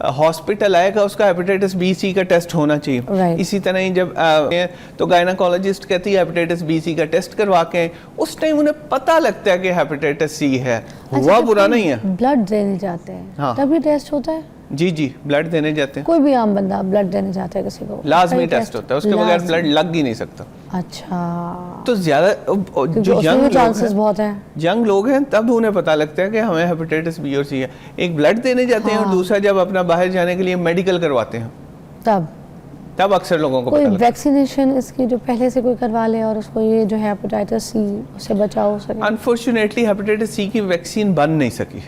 Hospital آئے گا اس کا hepatitis B C کا ٹیسٹ ہونا چاہیے. اسی طرح ہی جب تو گائناکالوجسٹ کہتی ہے ہیپیٹائٹس بی سی کا ٹیسٹ کروا کے اس ٹائم انہیں پتہ لگتا ہے کہ ہیپیٹائٹس سی ہے. ہوا برا نہیں ہے. بلڈ دینے جاتے ہیں تبھی ٹیسٹ ہوتا ہے. جی بلڈ دینے جاتے ہیں. کوئی بھی عام بندہ بلڈ دینے جاتا ہے کسی کو لازمی ٹیسٹ ہوتا ہے, اس کے بغیر بلڈ لگ ہی نہیں سکتا. اچھا تو زیادہ جو ینگ لوگ ہیں تب انہیں پتہ لگتا ہے کہ ہمیں ہیپیٹائٹس بی اور سی ہے. ایک بلڈ دینے جاتے ہیں اور دوسرا جب اپنا باہر جانے کے لیے میڈیکل کرواتے ہیں تب اکثر لوگوں کو کوئی ویکسینیشن اس کی جو پہلے سے کوئی کروا لے اور اس کو یہ جو ہے ہیپیٹائٹس سی سے بچاؤ ہو سکے. انفارچونیٹلی ہیپیٹائٹس سی کی ویکسین بن نہیں سکی.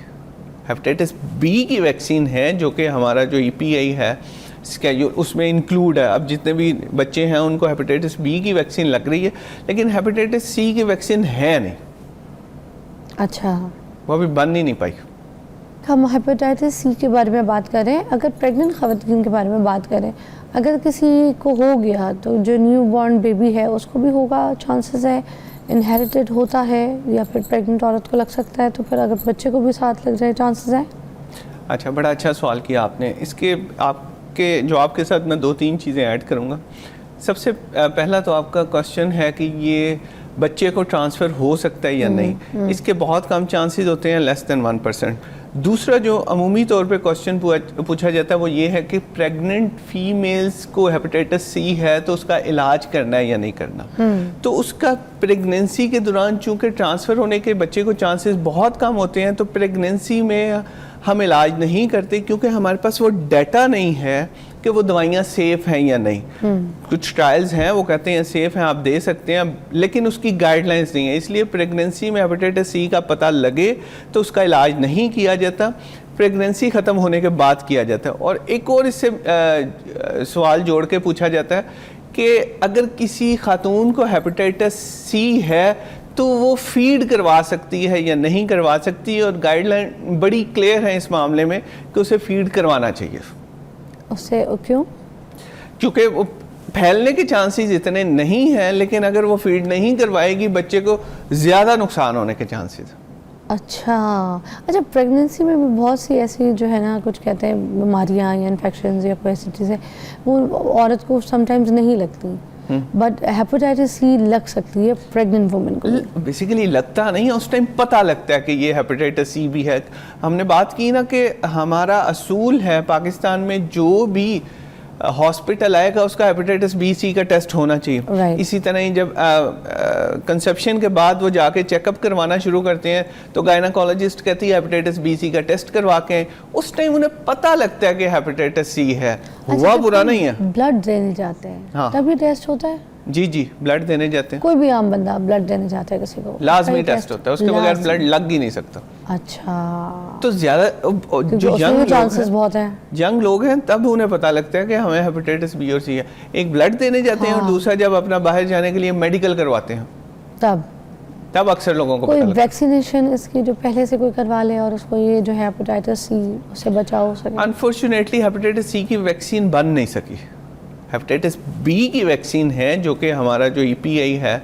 ہیپیٹائٹس بی کی ویکسین ہے جو کہ ہمارا جو ای پی آئی ہے اس میں انکلوڈ ہے. اب جتنے بھی بچے ہیں ان کو ہیپیٹائٹس بی کی ویکسین لگ رہی ہے لیکن ہیپیٹائٹس سی کی ویکسین ہے نہیں. اچھا, وہ ابھی بن ہی نہیں پائی. ہم ہیپیٹائٹس سی کے بارے میں بات کریں, اگر پریگننٹ خواتین کے بارے میں بات کریں, اگر کسی کو ہو گیا تو جو نیو بورن بیبی ہے اس کو بھی ہوگا, چانسز ہے انہیریٹڈ ہوتا ہے, یا پھر پریگننٹ عورت کو لگ سکتا ہے تو پھر اگر بچے کو بھی ساتھ لگ جائے چانسز ہے. اچھا, بڑا اچھا سوال کیا آپ نے. اس کے آپ کے جواب کے ساتھ میں 2-3 چیزیں ایڈ کروں گا. سب سے پہلا تو آپ کا کوشچن ہے کہ یہ بچے کو ٹرانسفر ہو سکتا ہے یا نہیں. اس کے بہت کم چانسز ہوتے ہیں, لیس دین 1%. دوسرا جو عمومی طور پہ کوشچن پوچھا جاتا ہے وہ یہ ہے کہ پریگننٹ فیمیلز کو ہیپیٹائٹس سی ہے تو اس کا علاج کرنا ہے یا نہیں کرنا. تو اس کا پریگننسی کے دوران چونکہ ٹرانسفر ہونے کے بچے کو چانسز بہت کم ہوتے ہیں تو پریگننسی میں ہم علاج نہیں کرتے کیونکہ ہمارے پاس وہ ڈیٹا نہیں ہے کہ وہ دوائیاں سیف ہیں یا نہیں. کچھ ٹرائلز ہیں وہ کہتے ہیں سیف ہیں, آپ دے سکتے ہیں, لیکن اس کی گائیڈ لائنز نہیں ہیں. اس لیے پریگننسی میں ہیپیٹائٹس سی کا پتہ لگے تو اس کا علاج نہیں کیا جاتا, پریگننسی ختم ہونے کے بعد کیا جاتا ہے. اور ایک اور اس سے سوال جوڑ کے پوچھا جاتا ہے کہ اگر کسی خاتون کو ہیپیٹائٹس سی ہے تو وہ فیڈ کروا سکتی ہے یا نہیں کروا سکتی, اور گائیڈ لائن بڑی کلیئر ہے اس معاملے میں کہ اسے فیڈ کروانا چاہیے. اسے کیوں؟ کیونکہ وہ پھیلنے کے چانسز اتنے نہیں ہیں, لیکن اگر وہ فیڈ نہیں کروائے گی بچے کو زیادہ نقصان ہونے کے چانسز. اچھا, پریگننسی میں بھی بہت سی ایسی جو ہے نا کچھ کہتے ہیں بیماریاں یا انفیکشنز یا کوئی ایسی چیزیں وہ عورت کو سم ٹائمز نہیں لگتی, بٹ ہیپیٹائٹس سی لگ سکتی ہے پریگننٹ وومن کو. بیسیکلی لگتا نہیں ہے, اس ٹائم پتہ لگتا ہے کہ یہ ہیپیٹائٹس سی بھی ہے. ہم نے بات کی نا کہ ہمارا اصول ہے پاکستان میں جو بھی ہاسپٹل آئے گا اس کا ہیپیٹائٹس بی سی کا ٹیسٹ ہونا چاہیے. اسی طرح ہی جب کنسیپشن کے بعد وہ جا کے چیک اپ کروانا شروع کرتے ہیں تو گائناکالوجسٹ کہتی ہے ہیپیٹائٹس بی سی کا ٹیسٹ کروا کے اس ٹائم انہیں پتہ لگتا ہے کہ ہیپیٹائٹس سی ہے. ہوا برا نہیں ہے. بلڈ دینے جاتے ہیں تبھی ٹیسٹ ہوتا ہے. جی بلڈ دینے جاتے ہیں. کوئی بھی عام بندہ بلڈ دینے جاتا ہے کسی کو لازمی ٹیسٹ ہوتا ہے, اس کے بغیر بلڈ لگ ہی نہیں سکتا. اچھا, تو زیادہ جو ینگ لوگ ہیں تب انہیں پتہ لگتا ہے کہ ہمیں ہیپیٹائٹس بی اور سی ہے. ایک بلڈ دینے جاتے ہیں اور دوسرا جب اپنا باہر جانے کے لیے میڈیکل کرواتے ہیں تب اکثر لوگوں کو کوئی ویکسینیشن اس کی جو پہلے سے کوئی کروا لے اور اس کو یہ جو ہے ہیپیٹائٹس سی سے بچاؤ ہو سکے. انفارچونیٹلی ہیپیٹائٹس سی کی ویکسین بن نہیں سکی. ہیپیٹائٹس بی کی ویکسین ہے جو کہ ہمارا جو ای پی آئی ہے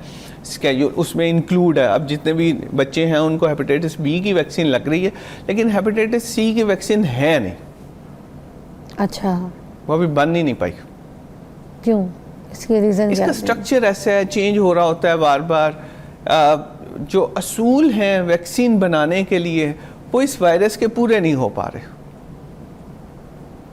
اس میں انکلوڈ ہے. اب جتنے بھی بچے ہیں ان کو ہیپیٹائٹس بی کی ویکسین لگ رہی ہے لیکن ہیپیٹائٹس سی کی ویکسین ہے نہیں. اچھا, وہ ابھی بن ہی نہیں پائی. کیوں؟ اس کی ریزن اس کا سٹرکچر ایسا ہے, چینج ہو رہا ہوتا ہے بار بار. جو اصول ہیں ویکسین بنانے کے لیے وہ اس وائرس کے پورے نہیں ہو پا رہے.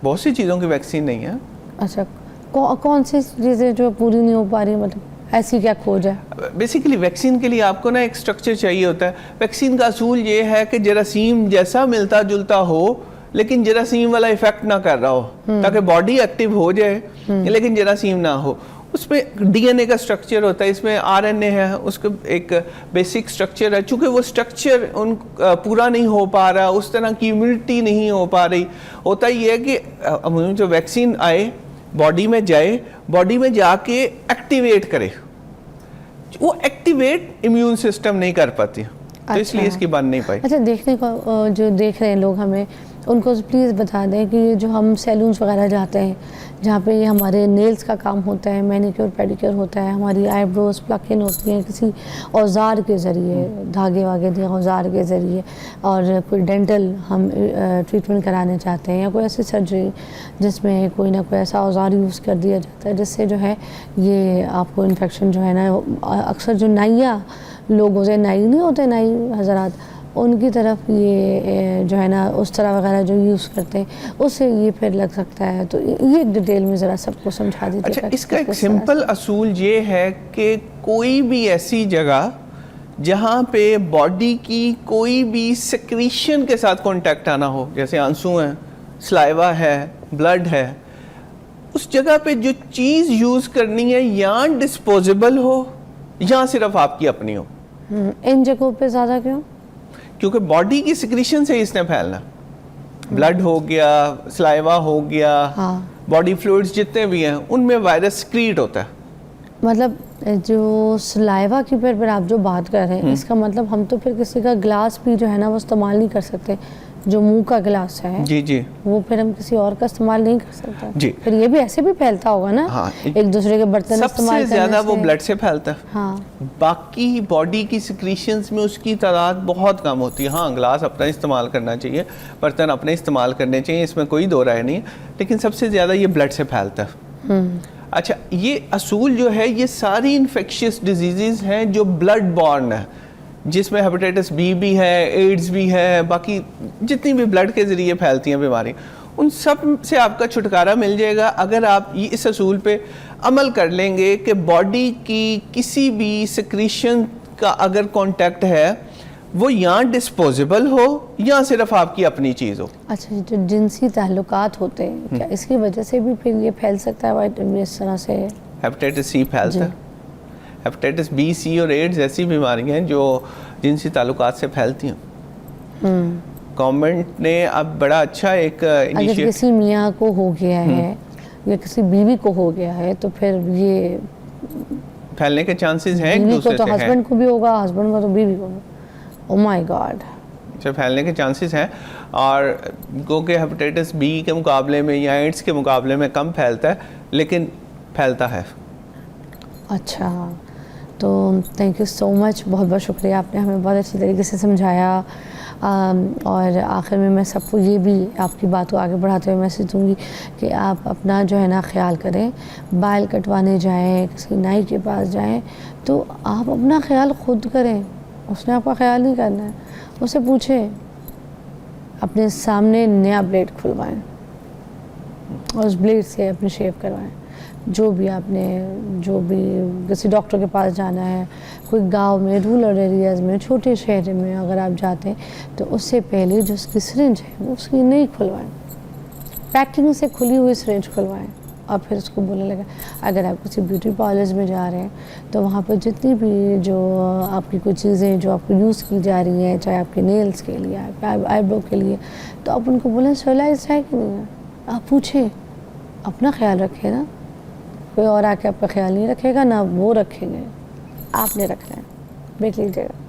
بہت سی چیزوں کی ویکسین نہیں ہے. اچھا, کون سی چیزیں جو پوری نہیں ہو پا رہی, مطلب ایسی کیا کھوج ہے؟ بیسیکلی ویکسین کے لیے آپ کو نا ایک سٹرکچر چاہیے ہوتا ہے. ویکسین کا اصول یہ ہے کہ جراثیم جیسا ملتا جلتا ہو لیکن جراثیم والا ایفیکٹ نہ کر رہا ہو, تاکہ باڈی ایکٹیو ہو جائے لیکن جراثیم نہ ہو. اس میں ڈی این اے کا سٹرکچر ہوتا ہے, اس میں آر این اے ہے, اس کا ایک بیسک سٹرکچر ہے. چونکہ وہ سٹرکچر پورا نہیں ہو پا رہا, اس طرح کی امیونٹی نہیں ہو پا رہی, ہوتا یہ ہے کہ جو ویکسین آئے باڈی میں جائے, باڈی میں جا کے ایکٹیویٹ کرے, وہ ایکٹیویٹ امیون سسٹم نہیں کر پاتی, تو اس لیے اس کی بن نہیں پائی. اچھا, دیکھنے کو جو دیکھ رہے ہیں لوگ ہمیں ان کو پلیز بتا دیں کہ یہ جو ہم سیلونس وغیرہ جاتے ہیں جہاں پہ یہ ہمارے نیلز کا کام ہوتا ہے, مینیکیور پیڈیکیور ہوتا ہے, ہماری آئی بروز پلک ان ہوتی ہیں کسی اوزار کے ذریعے, دھاگے واگے دیا اوزار کے ذریعے, اور کوئی ڈینٹل ہم ٹریٹمنٹ کرانے چاہتے ہیں یا کوئی ایسی سرجری جس میں کوئی نہ کوئی ایسا اوزار یوز کر دیا جاتا ہے جس سے جو ہے یہ آپ کو انفیکشن جو ہے نا, اکثر جو نائیاں لوگ ہوتے ہیں, نائی نہیں ہوتے نائی حضرات, ان کی طرف یہ جو ہے نا اس طرح وغیرہ جو یوز کرتے ہیں اس سے یہ پھر لگ سکتا ہے. تو یہ ایک ڈیٹیل میں ذرا سب کو سمجھا دیجیے. اچھا, اس کا ایک سمپل اصول یہ ہے کہ کوئی بھی ایسی جگہ جہاں پہ باڈی کی کوئی بھی سیکریشن کے ساتھ کانٹیکٹ آنا ہو, جیسے آنسو ہیں, سلائیوا ہے, بلڈ ہے, اس جگہ پہ جو چیز یوز کرنی ہے یا ڈسپوزیبل ہو یا صرف آپ کی اپنی ہو. ان جگہوں پہ زیادہ کیوں؟ کیونکہ باڈی کی سیکریشن سے اس نے پھیلنا. بلڈ ہو گیا, سلائیوا ہو گیا, باڈی فلوئڈز جتنے بھی ہیں ان میں وائرس سکریٹ ہوتا ہے. مطلب جو سلائیوا کی پھر آپ جو بات کر رہے ہیں اس کا مطلب ہم تو پھر کسی کا گلاس بھی جو ہے نا وہ استعمال نہیں کر سکتے, جو منہ کا گلاس ہے جی جی وہ پھر ہم کسی اور کا استعمال نہیں کر سکتے جی. پھر یہ بھی ایسے بھی پھیلتا ہوگا نا, ایک دوسرے کے برتن استعمال کرنے سے. سب سے زیادہ وہ بلڈ سے پھیلتا ہے. ہاں, باقی باڈی کی سیکریشنز میں اس کی تعداد بہت کم ہوتی ہے. ہاں, گلاس اپنا استعمال کرنا چاہیے, برتن اپنے استعمال کرنے چاہیے, اس میں کوئی دو رائے نہیں ہے, لیکن سب سے زیادہ یہ بلڈ سے پھیلتا ہے. اچھا, یہ اصول جو ہے یہ ساری انفیکشس ڈیزیزز ہیں جو بلڈ بورن ہے, جس میں ہیپیٹائٹس بی بھی ہے, ایڈز بھی ہے, باقی جتنی بھی بلڈ کے ذریعے پھیلتی ہیں بیماری, ان سب سے آپ کا چھٹکارا مل جائے گا اگر آپ اس اصول پہ عمل کر لیں گے کہ باڈی کی کسی بھی سیکریشن کا اگر کانٹیکٹ ہے وہ یا ڈسپوزیبل ہو یا صرف آپ کی اپنی چیز ہو. اچھا, جو جنسی تعلقات ہوتے ہیں کیا اس کی وجہ سے بھی پھر یہ پھیل سکتا ہے اس طرح سے؟ ہیپیٹائٹس سی پھیلتا ہے. ہیپیٹائٹس بی, سی اور ایڈز ایسی بیماریاں ہیں جو جنسی تعلقات سے پھیلتی ہیں. گورنمنٹ نے اب بڑا اچھا ایک اگر کسی میاں کو ہو گیا ہے یا کسی بیوی کو ہو گیا ہے تو پھر یہ پھیلنے کے چانسز ہیں. بیوی کو تو ہسبینڈ کو بھی ہوگا, ہسبینڈ کو تو بیوی کو. او مائی گاڈ. پھیلنے کے چانسز ہیں, اور کیونکہ ہیپیٹائٹس بی کے مقابلے میں یا ایڈز کے مقابلے میں کم پھیلتا ہے, لیکن پھیلتا ہے. اچھا, تو تھینک یو سو مچ, بہت بہت شکریہ, آپ نے ہمیں بہت اچھی طریقے سے سمجھایا. اور آخر میں میں سب کو یہ بھی آپ کی بات کو آگے بڑھاتے ہوئے میسج دوں گی کہ آپ اپنا جو ہے نا خیال کریں. بال کٹوانے جائیں, کسی نائی کے پاس جائیں تو آپ اپنا خیال خود کریں, اس نے آپ کا خیال نہیں کرنا ہے. اسے پوچھیں, اپنے سامنے نیا بلیڈ کھلوائیں اور اس بلیڈ سے اپنی شیو کروائیں. جو بھی آپ نے, جو بھی کسی ڈاکٹر کے پاس جانا ہے, کوئی گاؤں میں, رورل ایریاز میں, چھوٹے شہر میں اگر آپ جاتے ہیں تو اس سے پہلے جو اس کی سرنج ہے اس کی نہیں کھلوائیں, پیکنگ سے کھلی ہوئی سرنج کھلوائیں, اور پھر اس کو بولنے لگا. اگر آپ کسی بیوٹی پارلرز میں جا رہے ہیں تو وہاں پہ جتنی بھی جو آپ کی کوئی چیزیں جو آپ کو یوز کی جا رہی ہیں, چاہے آپ کے نیلز کے لیے, آئی برو کے لیے, تو آپ ان کو بولیں اسٹرلائزڈ ہے کہ نہیں ہے. آپ پوچھیں, اپنا خیال رکھیں نا, کوئی اور آ کے آپ کا خیال نہیں رکھے گا, نہ وہ رکھیں گے, آپ نے رکھنا ہے. دیکھ لیجیے گا.